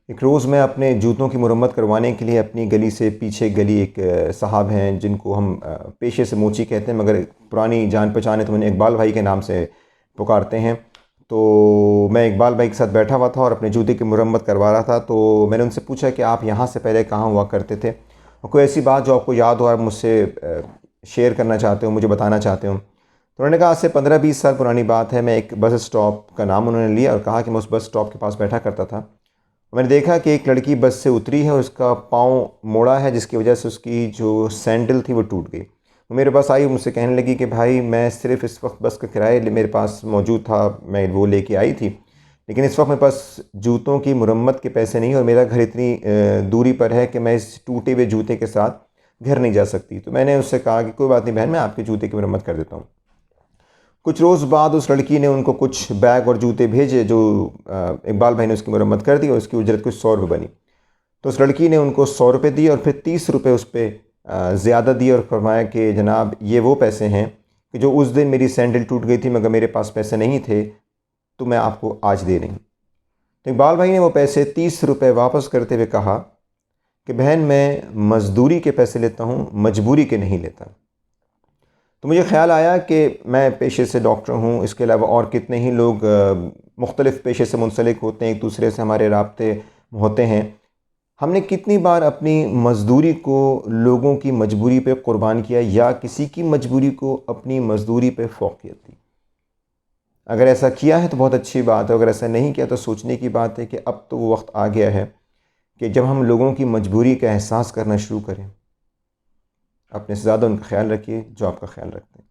एक रोज़ मैं अपने जूतों की मुरम्मत करवाने के लिए अपनी गली से पीछे गली एक साहब हैं जिनको हम पेशे से मोची कहते हैं, मगर पुरानी जान पहचान है तो उन्हें इकबाल भाई के नाम से पुकारते हैं। तो मैं इकबाल भाई के साथ बैठा हुआ था और अपने जूते की मुरम्मत करवा रहा था। तो मैंने उनसे पूछा कि आप यहाँ से पहले कहाँ हुआ करते थे, और कोई ऐसी बात जो आपको याद हो और मुझसे शेयर करना चाहते हो, मुझे बताना चाहते हो। तो उन्होंने कहा आज से 15-20 साल पुरानी बात है। मैं एक बस स्टॉप का नाम उन्होंने लिया और कहा कि मैं उस बस स्टॉप के पास बैठा करता था। मैंने देखा कि एक लड़की बस से उतरी है और उसका पाँव मोड़ा है, जिसकी वजह से उसकी जो सैंडल थी वो टूट गई। वो मेरे पास आई, मुझसे कहने लगी कि भाई मैं सिर्फ़ इस वक्त बस का किराया मेरे पास मौजूद था, मैं वो लेके आई थी, लेकिन इस वक्त मेरे पास जूतों की मुरम्मत के पैसे नहीं और मेरा घर इतनी दूरी पर है कि मैं इस टूटे हुए जूते के साथ घर नहीं जा सकती। तो मैंने उससे कहा कि कोई बात नहीं बहन, मैं आपके जूते की मुरम्मत कर देता हूँ। कुछ रोज़ बाद उस लड़की ने उनको कुछ बैग और जूते भेजे जो इकबाल भाई ने उसकी मुरम्मत कर दी और उसकी उजरत कुछ 100 रुपये बनी। तो उस लड़की ने उनको 100 रुपये दिए और फिर 30 रुपये उस पर ज़्यादा दिए और फरमाया कि जनाब ये वो पैसे हैं कि जो उस दिन मेरी सैंडल टूट गई थी मगर मेरे पास पैसे नहीं थे, तो मैं आपको आज दे रही हूँ। तो इकबाल भाई ने वो पैसे 30 रुपये वापस करते हुए कहा कि बहन मैं मज़दूरी के पैसे लेता हूँ, मजबूरी के नहीं लेता। तो मुझे ख़्याल आया कि मैं पेशे से डॉक्टर हूँ, इसके अलावा और कितने ही लोग मुख्तलिफ़ पेशे से मुंसलिक होते हैं, एक दूसरे से हमारे राब्ते होते हैं। हमने कितनी बार अपनी मज़दूरी को लोगों की मजबूरी पे क़ुर्बान किया या किसी की मजबूरी को अपनी मज़दूरी पे फ़ौक़ियत दी। अगर ऐसा किया है तो बहुत अच्छी बात है, अगर ऐसा नहीं किया तो सोचने की बात है कि अब तो वो वक्त आ गया है कि जब हम लोगों की मजबूरी का एहसास करना शुरू करें। अपने से ज़्यादा उनका ख्याल रखिए जो आपका ख्याल रखते हैं।